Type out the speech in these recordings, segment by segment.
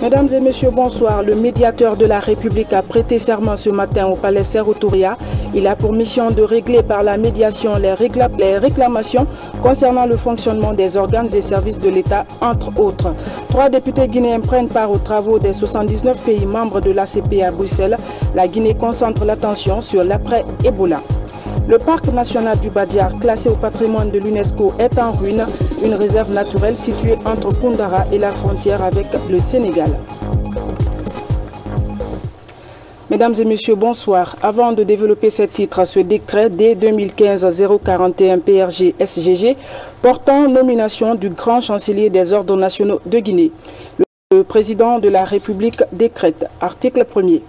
Mesdames et messieurs, bonsoir. Le médiateur de la République a prêté serment ce matin au palais Sékou-Touria. Il a pour mission de régler par la médiation les réclamations concernant le fonctionnement des organes et services de l'État, entre autres. 3 députés guinéens prennent part aux travaux des 79 pays membres de l'ACP à Bruxelles. La Guinée concentre l'attention sur l'après-Ebola. Le parc national du Badiar, classé au patrimoine de l'UNESCO, est en ruine, une réserve naturelle située entre Koundara et la frontière avec le Sénégal. Mesdames et messieurs, bonsoir. Avant de développer ces titres, ce décret dès 2015-041 PRG SGG portant nomination du grand chancelier des ordres nationaux de Guinée. Le président de la République décrète, article 1er.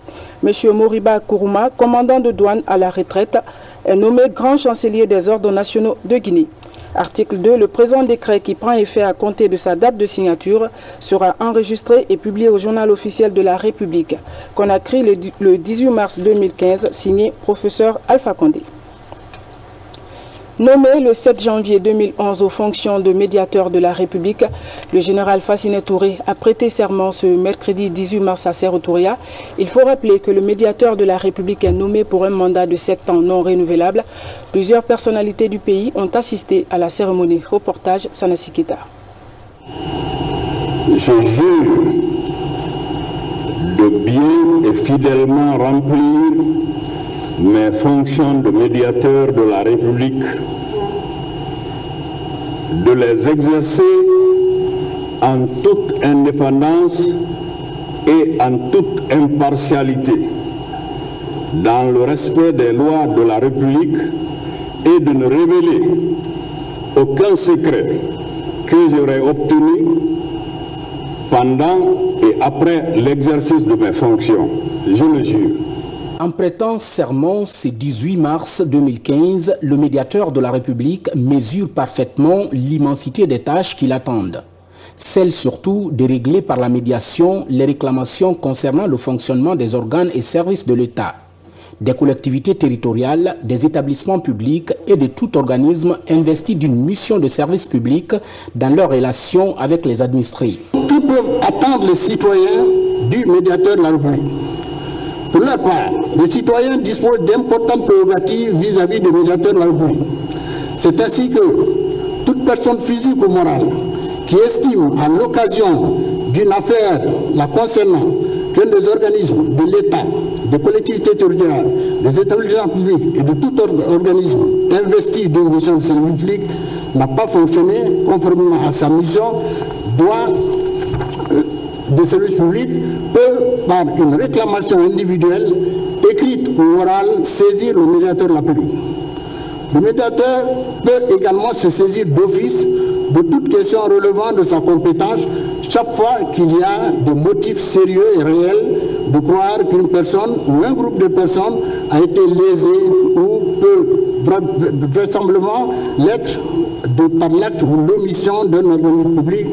M. Moriba Kourouma, commandant de douane à la retraite, est nommé grand chancelier des ordres nationaux de Guinée. Article 2. Le présent décret qui prend effet à compter de sa date de signature sera enregistré et publié au journal officiel de la République. Conakry le 18 mars 2015, signé professeur Alpha Condé. Nommé le 7 janvier 2011 aux fonctions de médiateur de la République, le général Fassiné Touré a prêté serment ce mercredi 18 mars à Sékou-Touria. Il faut rappeler que le médiateur de la République est nommé pour un mandat de 7 ans non renouvelable. Plusieurs personnalités du pays ont assisté à la cérémonie. Reportage Sanassi Keita. Je jure de bien et fidèlement remplir mes fonctions de médiateur de la République, de les exercer en toute indépendance et en toute impartialité, dans le respect des lois de la République et de ne révéler aucun secret que j'aurais obtenu pendant et après l'exercice de mes fonctions. Je le jure. En prêtant serment ce 18 mars 2015, le médiateur de la République mesure parfaitement l'immensité des tâches qui l'attendent. Celle surtout de régler par la médiation les réclamations concernant le fonctionnement des organes et services de l'État, des collectivités territoriales, des établissements publics et de tout organisme investi d'une mission de service public dans leurs relations avec les administrés. Que peuvent attendre les citoyens du médiateur de la République? Pour leur part, les citoyens disposent d'importantes prérogatives vis-à-vis des médiateurs de la République. C'est ainsi que toute personne physique ou morale qui estime à l'occasion d'une affaire la concernant que les organismes de l'État, des collectivités territoriales, des établissements publics et de tout organisme investi d'une mission de service public n'a pas fonctionné conformément à sa mission, doit de service public peut, par une réclamation individuelle, écrite ou orale, saisir le médiateur de la République. Le médiateur peut également se saisir d'office de toute question relevant de sa compétence chaque fois qu'il y a des motifs sérieux et réels de croire qu'une personne ou un groupe de personnes a été lésé ou peut vraisemblablement l'être par l'acte ou l'omission d'un organisme public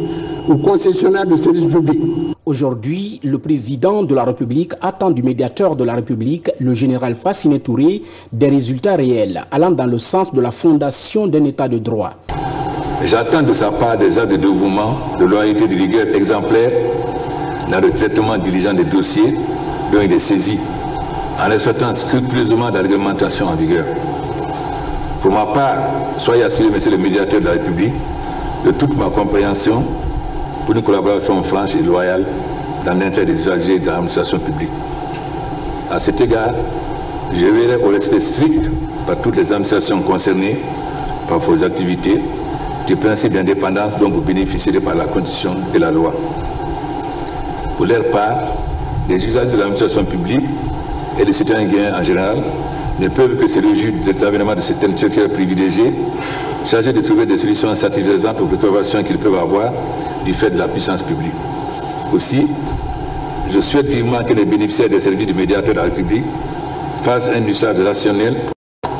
ou concessionnaire de services publics. Aujourd'hui, le président de la République attend du médiateur de la République, le général Fassiné Touré, des résultats réels allant dans le sens de la fondation d'un État de droit. J'attends de sa part des actes de dévouement, de loyauté, de rigueur exemplaire dans le traitement diligent des dossiers dont il est saisi, en respectant scrupuleusement la réglementation en vigueur. Pour ma part, soyez assuré, monsieur le médiateur de la République, de toute ma compréhension pour une collaboration franche et loyale dans l'intérêt des usagers de l'administration publique. À cet égard, je veillerai au respect strict par toutes les administrations concernées par vos activités du principe d'indépendance dont vous bénéficierez par la Constitution et la loi. Pour leur part, les usagers de l'administration publique et les citoyens guinéens en général ne peuvent que se réjouir de l'avènement de cet interlocuteur privilégié, chargé de trouver des solutions satisfaisantes aux préoccupations qu'ils peuvent avoir du fait de la puissance publique. Aussi, je souhaite vivement que les bénéficiaires des services du médiateur de la République fassent un usage rationnel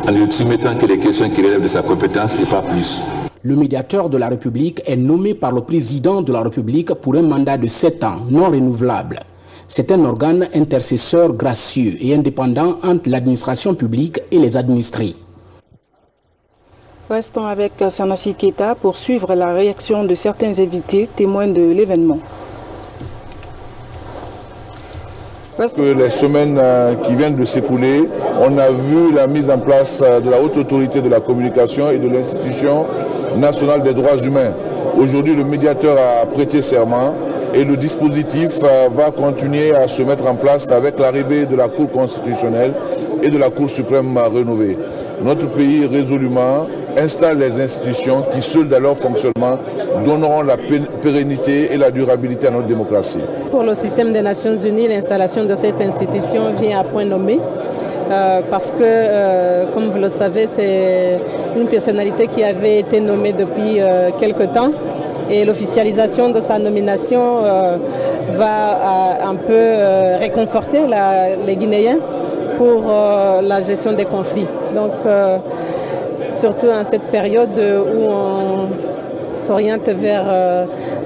en ne soumettant que les questions qui relèvent de sa compétence et pas plus. Le médiateur de la République est nommé par le président de la République pour un mandat de 7 ans, non renouvelable. C'est un organe intercesseur gracieux et indépendant entre l'administration publique et les administrés. Restons avec Sanassi Keita pour suivre la réaction de certains invités témoins de l'événement. Parce que les semaines qui viennent de s'écouler, on a vu la mise en place de la haute autorité de la communication et de l'institution nationale des droits humains. Aujourd'hui, le médiateur a prêté serment et le dispositif va continuer à se mettre en place avec l'arrivée de la Cour constitutionnelle et de la Cour suprême rénovée. Notre pays résolument installe les institutions qui, seules dans leur fonctionnement, donneront la pérennité et la durabilité à notre démocratie. Pour le système des Nations Unies, l'installation de cette institution vient à point nommé parce que, comme vous le savez, c'est une personnalité qui avait été nommée depuis quelque temps et l'officialisation de sa nomination va un peu réconforter les Guinéens pour la gestion des conflits. Donc, surtout en cette période où on s'oriente vers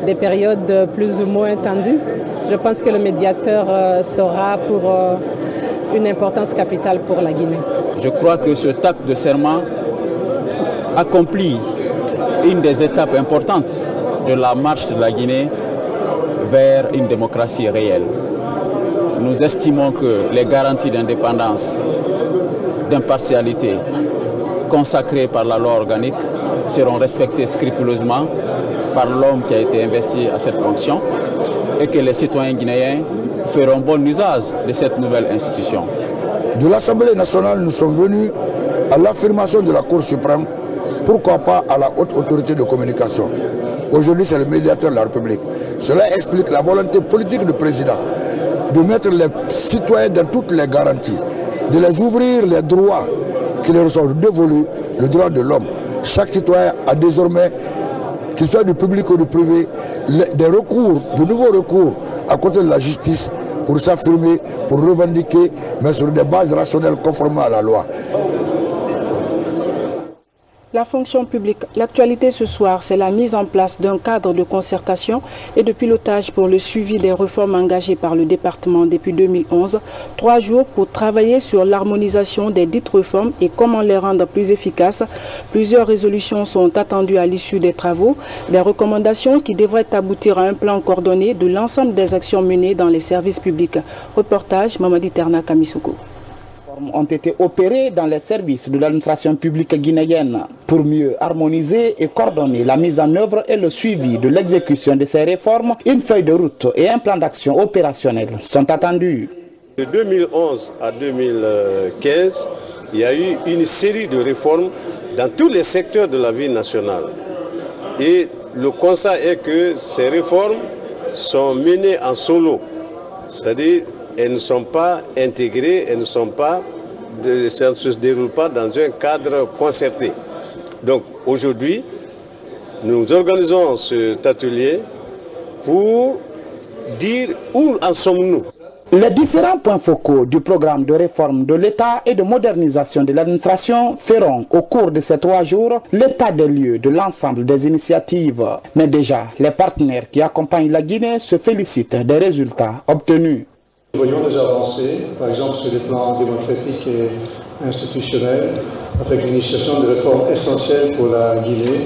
des périodes plus ou moins tendues, je pense que le médiateur sera pour une importance capitale pour la Guinée. Je crois que ce acte de serment accomplit une des étapes importantes de la marche de la Guinée vers une démocratie réelle. Nous estimons que les garanties d'indépendance, d'impartialité consacrées par la loi organique seront respectées scrupuleusement par l'homme qui a été investi à cette fonction et que les citoyens guinéens feront bon usage de cette nouvelle institution. De l'Assemblée nationale, nous sommes venus à l'affirmation de la Cour suprême, pourquoi pas à la haute autorité de communication. Aujourd'hui, c'est le médiateur de la République. Cela explique la volonté politique du président de mettre les citoyens dans toutes les garanties, de les ouvrir les droits qui leur sont dévolus, le droit de l'homme. Chaque citoyen a désormais, qu'il soit du public ou du privé, des recours, de nouveaux recours à côté de la justice pour s'affirmer, pour revendiquer, mais sur des bases rationnelles conformément à la loi. La fonction publique. L'actualité ce soir, c'est la mise en place d'un cadre de concertation et de pilotage pour le suivi des réformes engagées par le département depuis 2011. 3 jours pour travailler sur l'harmonisation des dites réformes et comment les rendre plus efficaces. Plusieurs résolutions sont attendues à l'issue des travaux. Des recommandations qui devraient aboutir à un plan coordonné de l'ensemble des actions menées dans les services publics. Reportage Mamadi Terna Kamisuko. Ont été opérés dans les services de l'administration publique guinéenne pour mieux harmoniser et coordonner la mise en œuvre et le suivi de l'exécution de ces réformes. Une feuille de route et un plan d'action opérationnel sont attendus. De 2011 à 2015, il y a eu une série de réformes dans tous les secteurs de la vie nationale. Et le constat est que ces réformes sont menées en solo, c'est-à-dire elles ne sont pas intégrées, elles ne se déroulent pas dans un cadre concerté. Donc aujourd'hui, nous organisons cet atelier pour dire où en sommes-nous. Les différents points focaux du programme de réforme de l'État et de modernisation de l'administration feront au cours de ces 3 jours l'état des lieux de l'ensemble des initiatives. Mais déjà, les partenaires qui accompagnent la Guinée se félicitent des résultats obtenus. Nous voyons des avancées, par exemple sur les plans démocratiques et institutionnels, avec l'initiation de réformes essentielles pour la Guinée,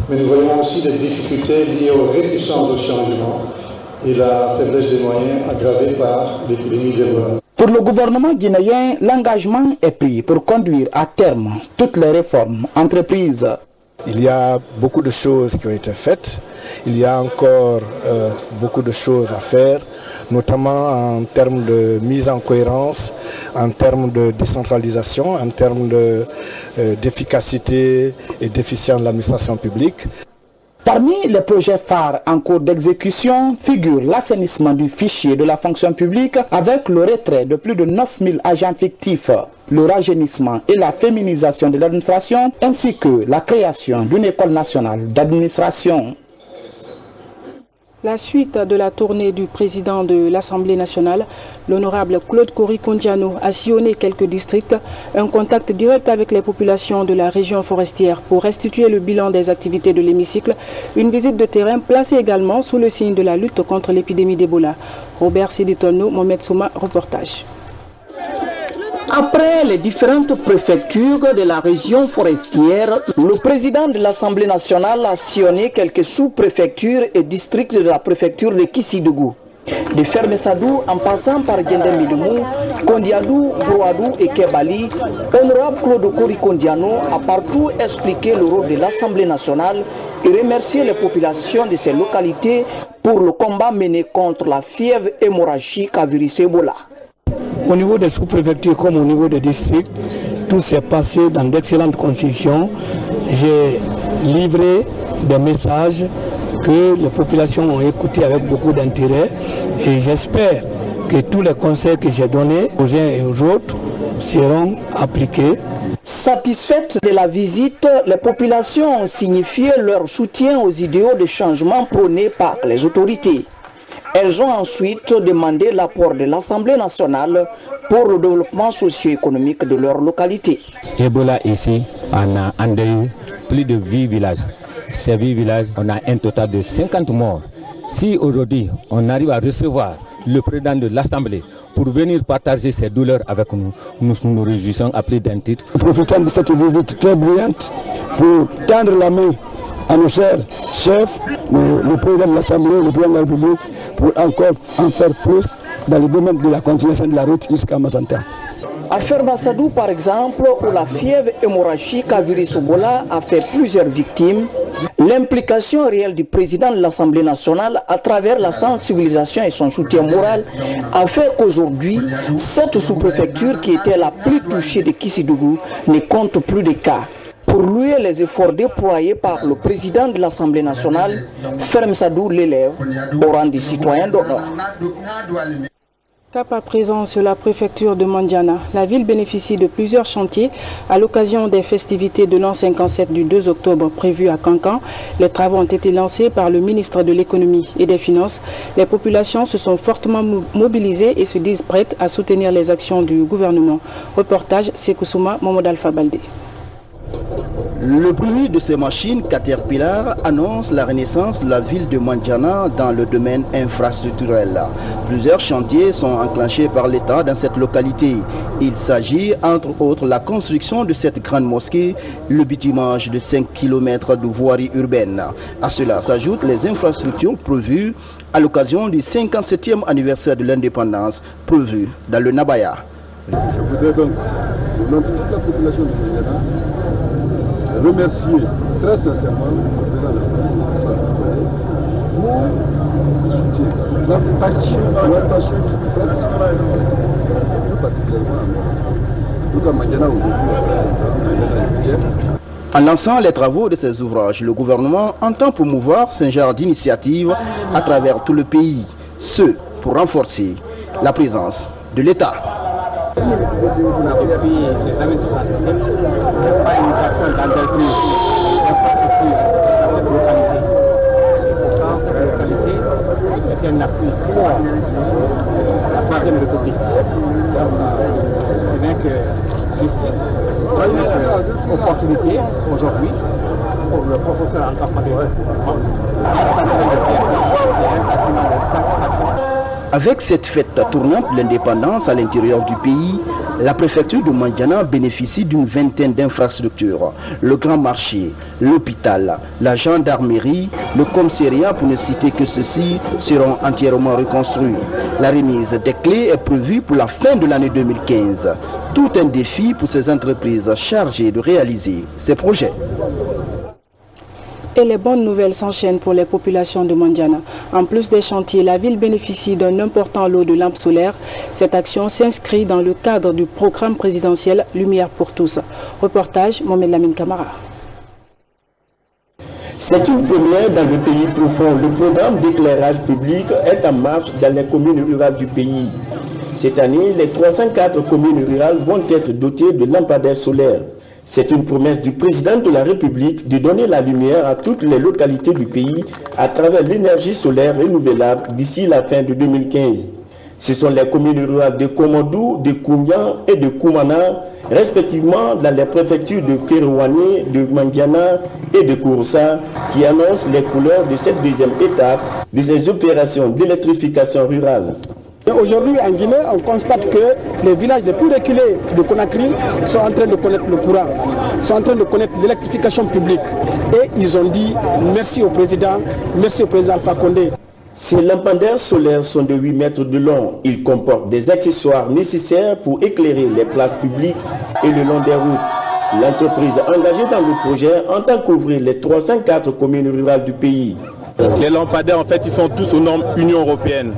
mais nous voyons aussi des difficultés liées aux réticences au changement et la faiblesse des moyens aggravée par l'épidémie d'Ebola. Pour le gouvernement guinéen, l'engagement est pris pour conduire à terme toutes les réformes entreprises. Il y a beaucoup de choses qui ont été faites, il y a encore beaucoup de choses à faire, notamment en termes de mise en cohérence, en termes de décentralisation, en termes d'efficacité et d'efficience de l'administration publique. Parmi les projets phares en cours d'exécution figure l'assainissement du fichier de la fonction publique avec le retrait de plus de 9000 agents fictifs, le rajeunissement et la féminisation de l'administration ainsi que la création d'une école nationale d'administration. La suite de la tournée du président de l'Assemblée nationale, l'honorable Claude Korikondiano, a sillonné quelques districts, un contact direct avec les populations de la région forestière pour restituer le bilan des activités de l'hémicycle, une visite de terrain placée également sous le signe de la lutte contre l'épidémie d'Ebola. Robert Siditono, Mohamed Souma, reportage. Après les différentes préfectures de la région forestière, le président de l'Assemblée nationale a sillonné quelques sous-préfectures et districts de la préfecture de Kissidougou. De Ferme-Sadou en passant par Gendemilumou, Kondiadou, Brouadou et Kebali, honorable Claude Kori Kondiano a partout expliqué le rôle de l'Assemblée nationale et remercié les populations de ces localités pour le combat mené contre la fièvre hémorragique à virus Ebola. Au niveau des sous-préfectures comme au niveau des districts, tout s'est passé dans d'excellentes conditions. J'ai livré des messages que les populations ont écoutés avec beaucoup d'intérêt et j'espère que tous les conseils que j'ai donnés aux uns et aux autres seront appliqués. Satisfaites de la visite, les populations ont signifié leur soutien aux idéaux de changement prônés par les autorités. Elles ont ensuite demandé l'apport de l'Assemblée nationale pour le développement socio-économique de leur localité. Ebola ici, on a endeuillé plus de 8 villages. Ces 8 villages, on a un total de 50 morts. Si aujourd'hui, on arrive à recevoir le président de l'Assemblée pour venir partager ses douleurs avec nous, nous nous réjouissons à plus d'un titre. Profitant de cette visite très brillante pour tendre la main à nos chers chefs, le président de l'Assemblée, le président de la République, pour encore en faire plus dans le domaine de la continuation de la route jusqu'à Mazanta. À Ferme-Sadou, par exemple, où la fièvre hémorragique à virus Ebola a fait plusieurs victimes, l'implication réelle du président de l'Assemblée nationale à travers la sensibilisation et son soutien moral a fait qu'aujourd'hui, cette sous-préfecture qui était la plus touchée de Kissidougou ne compte plus de cas. Pour louer les efforts déployés par le président de l'Assemblée nationale, Ferme-Sadou l'élève au rang des citoyens d'honneur. Cap à présent sur la préfecture de Mandiana. La ville bénéficie de plusieurs chantiers à l'occasion des festivités de l'an 57 du 2 octobre prévues à Cancan. Les travaux ont été lancés par le ministre de l'économie et des finances. Les populations se sont fortement mobilisées et se disent prêtes à soutenir les actions du gouvernement. Reportage Sekousouma Mohamed Alpha Baldé. Le bruit de ces machines Caterpillar annonce la renaissance de la ville de Mandiana dans le domaine infrastructurel. Plusieurs chantiers sont enclenchés par l'État dans cette localité. Il s'agit entre autres la construction de cette grande mosquée, le bitumage de 5 km de voirie urbaine. À cela s'ajoutent les infrastructures prévues à l'occasion du 57e anniversaire de l'indépendance prévu dans le Nabaya. Je voudrais donc, au nom de toute la population de Mandiana, remercier très sincèrement le président de la République pour le soutien, l'attention qui prête, plus particulièrement à toute la Mandiana aujourd'hui. En lançant les travaux de ces ouvrages, le gouvernement entend promouvoir ce genre d'initiative à travers tout le pays, ce pour renforcer la présence de l'État. Depuis les années 77, il n'y a pas une personne d'entreprise d'infrastructure dans cette localité. Pourtant, cette localité est un appui fort de la Troisième République. Donc, c'est bien que justice donne une opportunité aujourd'hui pour le professeur en campagne de recouvrement, Avec cette fête tournante de l'indépendance à l'intérieur du pays, la préfecture de Mandiana bénéficie d'une vingtaine d'infrastructures. Le grand marché, l'hôpital, la gendarmerie, le commissariat, pour ne citer que ceux-ci, seront entièrement reconstruits. La remise des clés est prévue pour la fin de l'année 2015. Tout un défi pour ces entreprises chargées de réaliser ces projets. Et les bonnes nouvelles s'enchaînent pour les populations de Mandiana. En plus des chantiers, la ville bénéficie d'un important lot de lampes solaires. Cette action s'inscrit dans le cadre du programme présidentiel Lumière pour tous. Reportage Mohamed Lamine Camara. C'est une première dans le pays profond. Le programme d'éclairage public est en marche dans les communes rurales du pays. Cette année, les 304 communes rurales vont être dotées de lampadaires solaires. C'est une promesse du président de la République de donner la lumière à toutes les localités du pays à travers l'énergie solaire renouvelable d'ici la fin de 2015. Ce sont les communes rurales de Komodou, de Koumyan et de Koumana, respectivement dans les préfectures de Kérouané, de Mandiana et de Kouroussa, qui annoncent les couleurs de cette deuxième étape de ces opérations d'électrification rurale. Aujourd'hui en Guinée, on constate que les villages les plus reculés de Conakry sont en train de connaître le courant, sont en train de connaître l'électrification publique. Et ils ont dit merci au président Alpha Condé. Ces lampadaires solaires sont de 8 mètres de long. Ils comportent des accessoires nécessaires pour éclairer les places publiques et le long des routes. L'entreprise engagée dans le projet entend couvrir les 304 communes rurales du pays. Les lampadaires, en fait, ils sont tous aux normes Union européenne,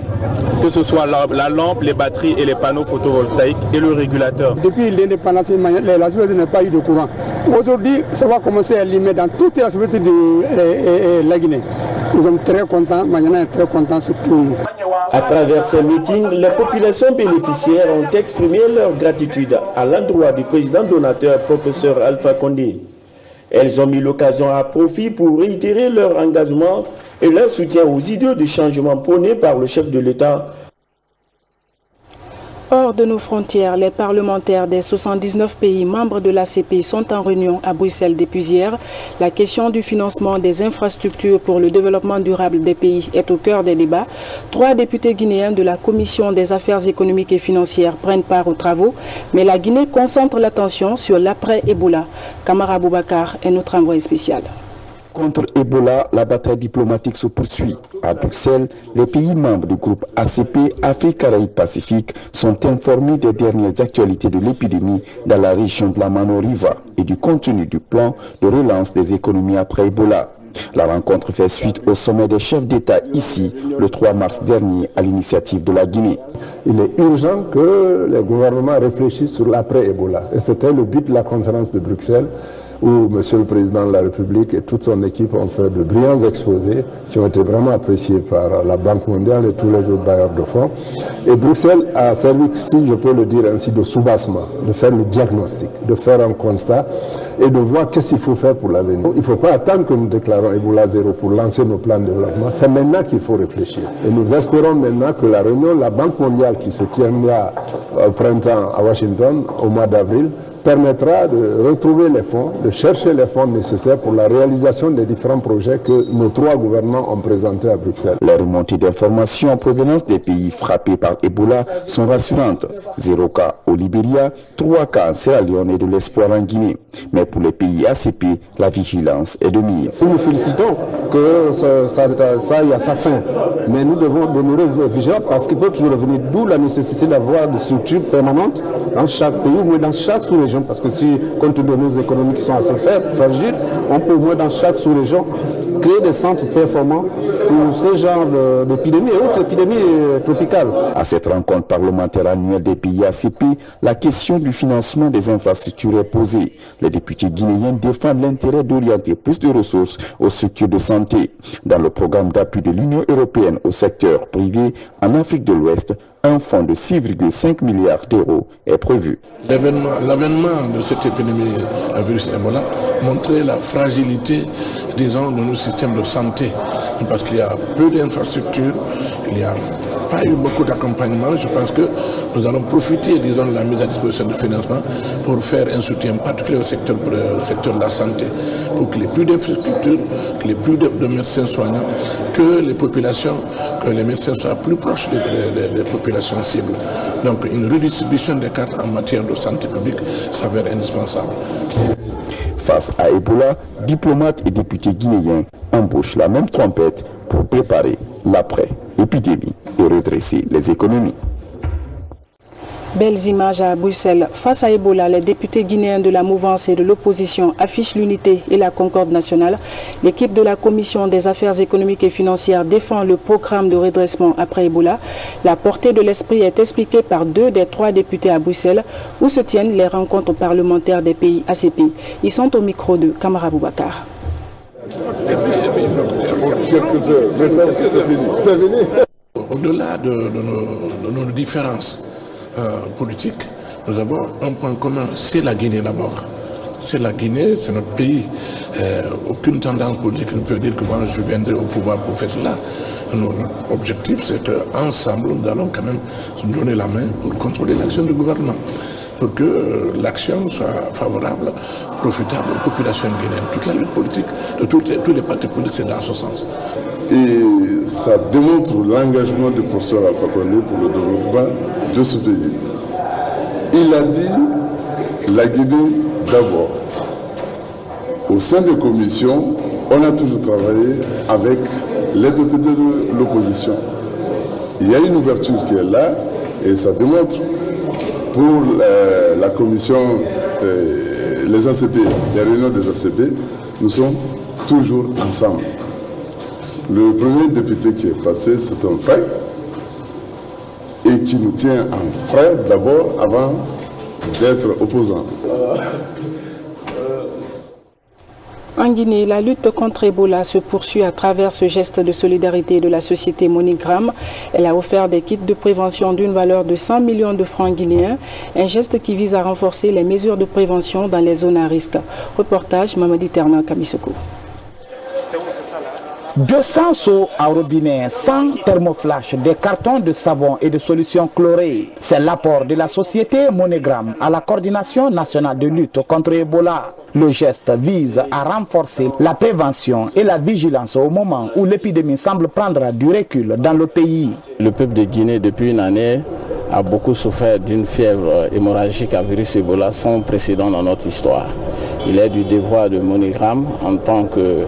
que ce soit la lampe, les batteries et les panneaux photovoltaïques et le régulateur. Depuis l'indépendance, la société n'a pas eu de courant. Aujourd'hui, ça va commencer à allumer dans toute la société de la Guinée. Nous sommes très contents, Magnana est très content, surtout nous. À travers ces meetings, les populations bénéficiaires ont exprimé leur gratitude à l'endroit du président donateur, professeur Alpha Condé. Elles ont mis l'occasion à profit pour réitérer leur engagement et leur soutien aux idées de changement prônées par le chef de l'État. Hors de nos frontières, les parlementaires des 79 pays membres de l'ACP sont en réunion à Bruxelles depuis hier. La question du financement des infrastructures pour le développement durable des pays est au cœur des débats. 3 députés guinéens de la Commission des affaires économiques et financières prennent part aux travaux, mais la Guinée concentre l'attention sur l'après-Ebola. Kamara Boubacar est notre envoyé spécial. Contre Ebola, la bataille diplomatique se poursuit. À Bruxelles, les pays membres du groupe ACP, Afrique, Caraïbes, Pacifique, sont informés des dernières actualités de l'épidémie dans la région de la Mano-Riva et du contenu du plan de relance des économies après Ebola. La rencontre fait suite au sommet des chefs d'État ici, le 3 mars dernier, à l'initiative de la Guinée. Il est urgent que les gouvernements réfléchissent sur l'après-Ebola. Et c'était le but de la conférence de Bruxelles, où M. le Président de la République et toute son équipe ont fait de brillants exposés qui ont été vraiment appréciés par la Banque mondiale et tous les autres bailleurs de fonds. Et Bruxelles a servi, si je peux le dire ainsi, de soubassement, de faire le diagnostic, de faire un constat et de voir qu'est-ce qu'il faut faire pour l'avenir. Il ne faut pas attendre que nous déclarons Ebola 0 pour lancer nos plans de développement. C'est maintenant qu'il faut réfléchir. Et nous espérons maintenant que la réunion de la Banque mondiale qui se tiendra au printemps à Washington, au mois d'avril, permettra de retrouver les fonds, de chercher les fonds nécessaires pour la réalisation des différents projets que nos 3 gouvernements ont présentés à Bruxelles. Les remontées d'informations en provenance des pays frappés par Ebola sont rassurantes. 0 cas au Libéria, 3 cas en Sierra Leone et de l'espoir en Guinée. Mais pour les pays ACP, la vigilance est de mise. Nous nous félicitons que ça y a sa fin. Mais nous devons demeurer vigilants parce qu'il peut toujours revenir, d'où la nécessité d'avoir des structures permanentes dans chaque pays ou dans chaque sous-région. Parce que si, compte tenu de nos économies qui sont assez faibles, fragiles, on peut au moins dans chaque sous-région créer des centres performants pour ce genre d'épidémies et autres épidémies tropicales. À cette rencontre parlementaire annuelle des pays ACP, la question du financement des infrastructures est posée. Les députés guinéens défendent l'intérêt d'orienter plus de ressources aux structures de santé. Dans le programme d'appui de l'Union européenne au secteur privé en Afrique de l'Ouest, un fonds de 6,5 milliards d'euros est prévu. L'avènement de cette épidémie à virus Ebola montrait la fragilité, disons, de nos systèmes de santé. Parce qu'il y a peu d'infrastructures, il n'y a pas eu beaucoup d'accompagnement. Je pense que nous allons profiter, disons, de la mise à disposition de financement pour faire un soutien particulier au secteur de la santé, pour qu'il y ait plus d'infrastructures, qu'il y ait plus de médecins soignants, que les médecins soient plus proches des populations cibles. Donc une redistribution des cartes en matière de santé publique s'avère indispensable. Face à Ebola, diplomates et députés guinéens embauchent la même trompette pour préparer l'après-épidémie et redresser les économies. Belles images à Bruxelles. Face à Ebola, les députés guinéens de la mouvance et de l'opposition affichent l'unité et la concorde nationale. L'équipe de la Commission des affaires économiques et financières défend le programme de redressement après Ebola. La portée de l'esprit est expliquée par 2 des 3 députés à Bruxelles, où se tiennent les rencontres parlementaires des pays ACP. Ils sont au micro de Kamara Boubacar. Au-delà de nos différences politiques, nous avons un point commun, c'est la Guinée d'abord. C'est la Guinée, c'est notre pays. Aucune tendance politique ne peut dire que moi je viendrai au pouvoir pour faire cela. Notre objectif, c'est qu'ensemble, nous allons quand même nous donner la main pour contrôler l'action du gouvernement, pour que l'action soit favorable, profitable aux populations guinéennes. Toute la lutte politique de tous les partis politiques, c'est dans ce sens. Et ça démontre l'engagement du professeur Alpha Condé pour le développement de ce pays. Il a dit la Guinée d'abord. Au sein des commissions, on a toujours travaillé avec les députés de l'opposition. Il y a une ouverture qui est là et ça démontre pour la commission, les ACP, les réunions des ACP, nous sommes toujours ensemble. Le premier député qui est passé, c'est un frère et qui nous tient en frère d'abord avant d'être opposant. En Guinée, la lutte contre Ebola se poursuit à travers ce geste de solidarité de la société MoneyGram. Elle a offert des kits de prévention d'une valeur de 100 millions de francs guinéens, un geste qui vise à renforcer les mesures de prévention dans les zones à risque. Reportage Mamadi Terna Kamisoko. 200 seaux à robinet, 100 thermoflash, des cartons de savon et de solutions chlorées. C'est l'apport de la société MoneyGram à la coordination nationale de lutte contre Ebola. Le geste vise à renforcer la prévention et la vigilance au moment où l'épidémie semble prendre du recul dans le pays. Le peuple de Guinée, depuis une année, a beaucoup souffert d'une fièvre hémorragique à virus Ebola sans précédent dans notre histoire. Il est du devoir de MoneyGram en tant que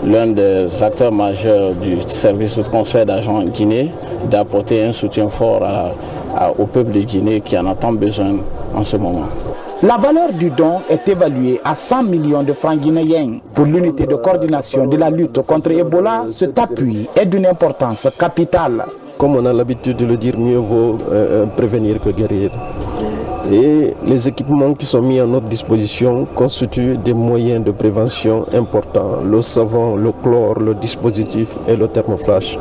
l'un des acteurs majeurs du service de transfert d'argent en Guinée, d'apporter un soutien fort au peuple de Guinée qui en a tant besoin en ce moment. La valeur du don est évaluée à 100 millions de francs guinéens. Pour l'unité de coordination de la lutte contre Ebola, cet appui est d'une importance capitale. Comme on a l'habitude de le dire, mieux vaut prévenir que guérir. Et les équipements qui sont mis à notre disposition constituent des moyens de prévention importants. Le savon, le chlore, le dispositif et le thermoflash.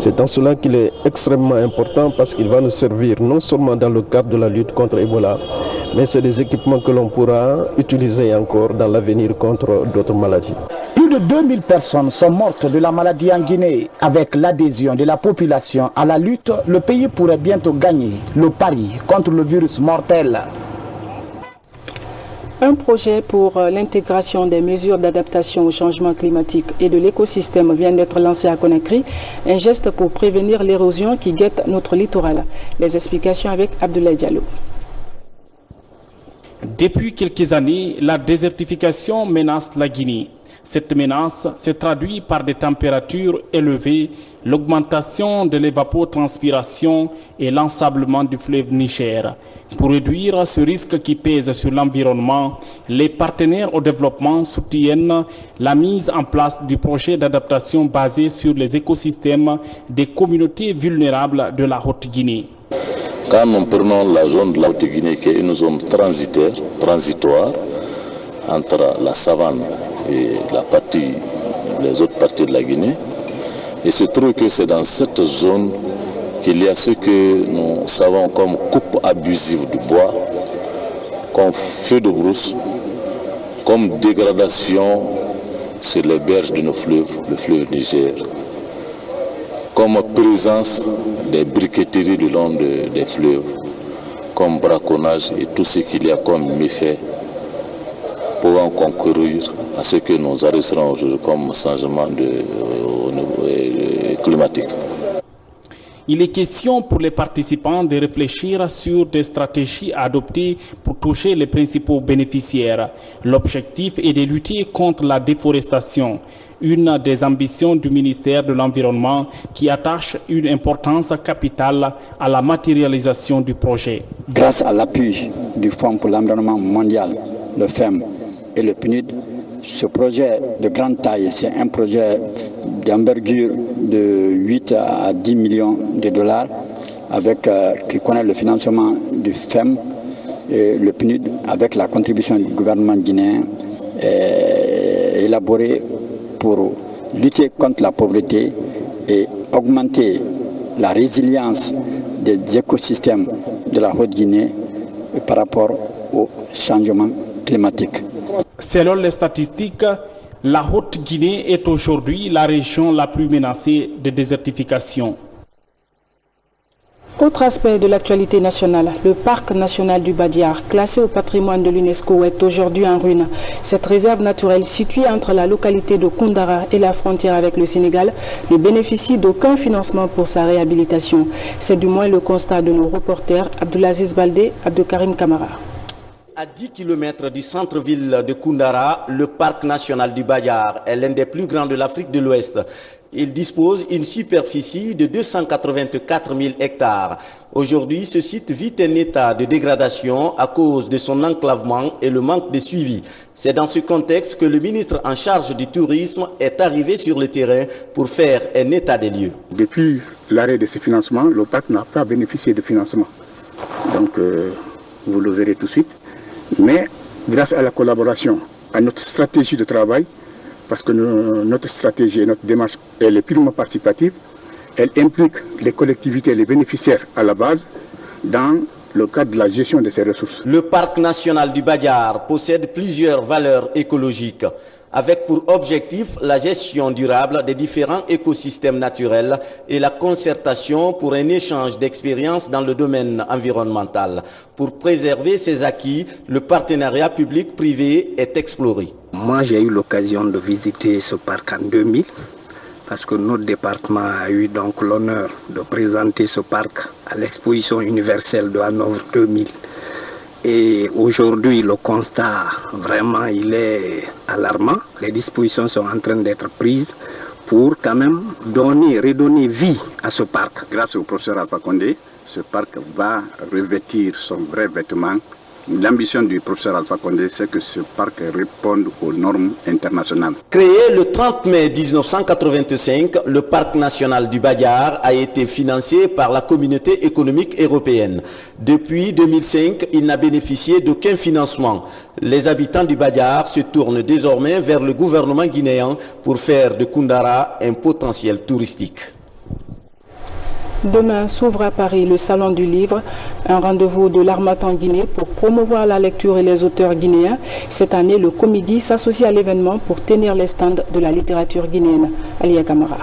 C'est en cela qu'il est extrêmement important parce qu'il va nous servir non seulement dans le cadre de la lutte contre Ebola, mais c'est des équipements que l'on pourra utiliser encore dans l'avenir contre d'autres maladies. Plus de 2000 personnes sont mortes de la maladie en Guinée. Avec l'adhésion de la population à la lutte, le pays pourrait bientôt gagner le pari contre le virus mortel. Un projet pour l'intégration des mesures d'adaptation au changement climatique et de l'écosystème vient d'être lancé à Conakry, un geste pour prévenir l'érosion qui guette notre littoral. Les explications avec Abdoulaye Diallo. Depuis quelques années, la désertification menace la Guinée. Cette menace se traduit par des températures élevées, l'augmentation de l'évapotranspiration et l'ensablement du fleuve Niger. Pour réduire ce risque qui pèse sur l'environnement, les partenaires au développement soutiennent la mise en place du projet d'adaptation basé sur les écosystèmes des communautés vulnérables de la Haute-Guinée. Quand nous prenons la zone de la Haute-Guinée, qui est une zone transitoire entre la savane et les autres parties de la Guinée, il se trouve que c'est dans cette zone qu'il y a ce que nous savons comme coupe abusive du bois, comme feu de brousse, comme dégradation sur les berges de nos fleuves, le fleuve Niger, comme présence des briqueteries le long des fleuves, comme braconnage et tout ce qu'il y a comme méfaits pouvant concourir à ce que nous arrêterons aujourd'hui comme changement climatique. Il est question pour les participants de réfléchir sur des stratégies à adopter pour toucher les principaux bénéficiaires. L'objectif est de lutter contre la déforestation, une des ambitions du ministère de l'Environnement qui attache une importance capitale à la matérialisation du projet. Grâce à l'appui du Fonds pour l'environnement mondial, le FEM et le PNUD, ce projet de grande taille, c'est un projet d'envergure de 8 à 10 millions de dollars qui connaît le financement du FEM et le PNUD avec la contribution du gouvernement guinéen élaboré pour lutter contre la pauvreté et augmenter la résilience des écosystèmes de la Haute-Guinée par rapport au changement climatique. Selon les statistiques, la Haute-Guinée est aujourd'hui la région la plus menacée de désertification. Autre aspect de l'actualité nationale, le parc national du Badiar, classé au patrimoine de l'UNESCO, est aujourd'hui en ruine. Cette réserve naturelle située entre la localité de Koundara et la frontière avec le Sénégal ne bénéficie d'aucun financement pour sa réhabilitation. C'est du moins le constat de nos reporters Abdoulaziz Baldé, Abdelkarim Kamara. À 10 km du centre-ville de Koundara, le parc national du Bayar est l'un des plus grands de l'Afrique de l'Ouest. Il dispose d'une superficie de 284 000 hectares. Aujourd'hui, ce site vit un état de dégradation à cause de son enclavement et le manque de suivi. C'est dans ce contexte que le ministre en charge du tourisme est arrivé sur le terrain pour faire un état des lieux. Depuis l'arrêt de ce financement, le parc n'a pas bénéficié de financement. Donc, vous le verrez tout de suite. Mais grâce à la collaboration, à notre stratégie de travail, parce que notre stratégie et notre démarche elle est purement participative, elle implique les collectivités et les bénéficiaires à la base dans le cadre de la gestion de ces ressources. Le parc national du Bayar possède plusieurs valeurs écologiques, avec pour objectif la gestion durable des différents écosystèmes naturels et la concertation pour un échange d'expériences dans le domaine environnemental. Pour préserver ces acquis, le partenariat public-privé est exploré. Moi, j'ai eu l'occasion de visiter ce parc en 2000 parce que notre département a eu donc l'honneur de présenter ce parc à l'exposition universelle de Hanovre 2000. Et aujourd'hui, le constat, vraiment, il est alarmant. Les dispositions sont en train d'être prises pour quand même redonner vie à ce parc. Grâce au professeur Alpha Condé, ce parc va revêtir son vrai vêtement. L'ambition du professeur Alpha Condé, c'est que ce parc réponde aux normes internationales. Créé le 30 mai 1985, le parc national du Bayar a été financé par la communauté économique européenne. Depuis 2005, il n'a bénéficié d'aucun financement. Les habitants du Bayar se tournent désormais vers le gouvernement guinéen pour faire de Koundara un potentiel touristique. Demain s'ouvre à Paris le Salon du Livre, un rendez-vous de l'Harmattan Guinée pour promouvoir la lecture et les auteurs guinéens. Cette année, le Comigi s'associe à l'événement pour tenir les stands de la littérature guinéenne. Alia Kamara.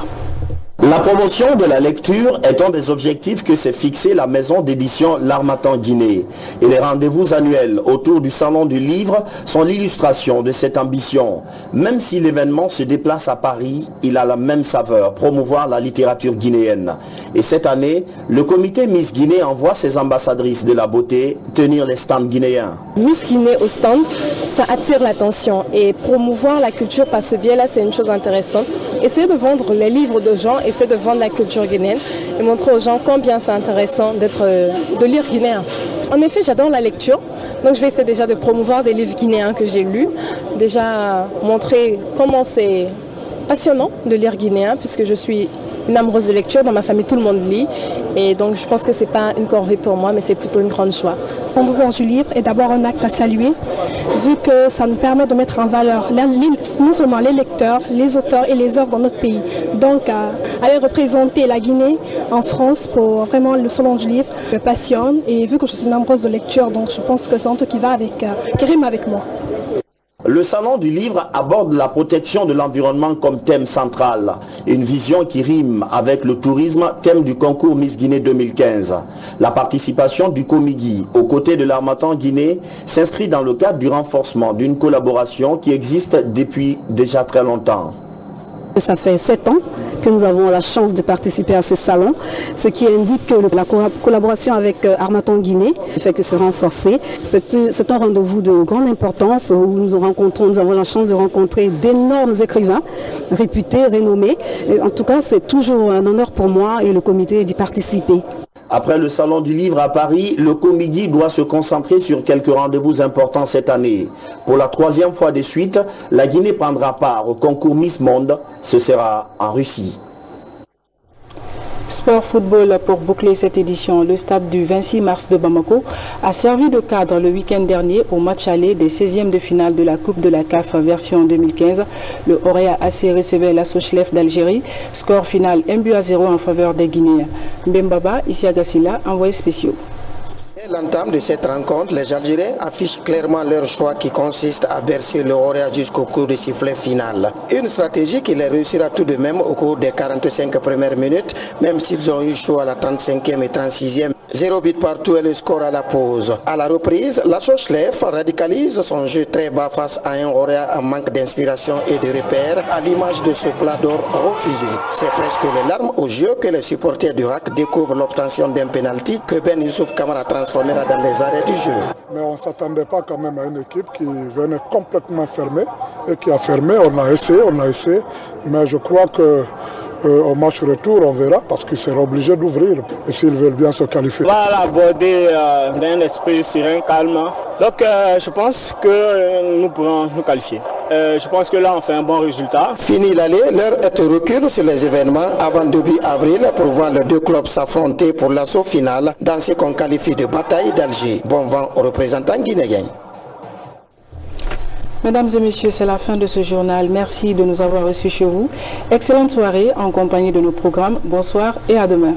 La promotion de la lecture est un des objectifs que s'est fixé la maison d'édition L'Harmattan Guinée. Et les rendez-vous annuels autour du Salon du Livre sont l'illustration de cette ambition. Même si l'événement se déplace à Paris, il a la même saveur, promouvoir la littérature guinéenne. Et cette année, le comité Miss Guinée envoie ses ambassadrices de la beauté tenir les stands guinéens. Miss Guinée au stand, ça attire l'attention. Et promouvoir la culture par ce biais-là, c'est une chose intéressante. Essayer de vendre les livres de gens, essayer de vendre la culture guinéenne et montrer aux gens combien c'est intéressant de lire guinéen. En effet, j'adore la lecture, donc je vais essayer déjà de promouvoir des livres guinéens que j'ai lus, déjà montrer comment c'est passionnant de lire guinéen puisque je suis une amoureuse de lecture, dans ma famille tout le monde lit et donc je pense que c'est pas une corvée pour moi mais c'est plutôt une grande joie. Le 12 ans du livre est d'abord un acte à saluer vu que ça nous permet de mettre en valeur non seulement les lecteurs, les auteurs et les œuvres dans notre pays. Donc aller représenter la Guinée en France pour vraiment le Salon du Livre me passionne et vu que je suis une amoureuse de lecture donc je pense que c'est un truc qui rime avec moi. Le Salon du Livre aborde la protection de l'environnement comme thème central. Une vision qui rime avec le tourisme, thème du concours Miss Guinée 2015. La participation du Comigi aux côtés de l'Harmattan Guinée s'inscrit dans le cadre du renforcement d'une collaboration qui existe depuis déjà très longtemps. Ça fait 7 ans que nous avons la chance de participer à ce salon, ce qui indique que la collaboration avec Harmattan Guinée ne fait que se renforcer. C'est un rendez-vous de grande importance où nous avons la chance de rencontrer d'énormes écrivains réputés, renommés. Et en tout cas, c'est toujours un honneur pour moi et le comité d'y participer. Après le Salon du Livre à Paris, le Comigi doit se concentrer sur quelques rendez-vous importants cette année. Pour la 3e fois de suite, la Guinée prendra part au concours Miss Monde. Ce sera en Russie. Sport football pour boucler cette édition. Le stade du 26 mars de Bamako a servi de cadre le week-end dernier au match aller des 16e de finale de la Coupe de la CAF version 2015. Le Orea AC recevait la Sochlef d'Algérie. Score final 1-0 en faveur des Guinéens. Mbembaba, Isiagasila, envoyé spéciaux. Dès l'entame de cette rencontre, les Algériens affichent clairement leur choix qui consiste à bercer le Orea jusqu'au coup de sifflet final. Une stratégie qui les réussira tout de même au cours des 45 premières minutes, même s'ils ont eu chaud à la 35e et 36e. 0 but partout et le score à la pause. À la reprise, la Sochlef radicalise son jeu très bas face à un Orea en manque d'inspiration et de repères, à l'image de ce plat d'or refusé. C'est presque les larmes aux yeux que les supporters du RAC découvrent l'obtention d'un pénalty que Ben Youssouf Kamara transforme consommera dans les arrêts du jeu. Mais on ne s'attendait pas quand même à une équipe qui venait complètement fermée et qui a fermé. On a essayé, mais je crois que au match retour, on verra parce qu'ils seront obligés d'ouvrir et s'ils veulent bien se qualifier. On va l'aborder d'un esprit serein, calme. Donc je pense que nous pourrons nous qualifier. Je pense que là on fait un bon résultat. Fini l'aller, l'heure est au recul sur les événements avant début avril pour voir les deux clubs s'affronter pour l'assaut final dans ce qu'on qualifie de bataille d'Alger. Bon vent aux représentants guinéens. Mesdames et messieurs, c'est la fin de ce journal. Merci de nous avoir reçus chez vous. Excellente soirée en compagnie de nos programmes. Bonsoir et à demain.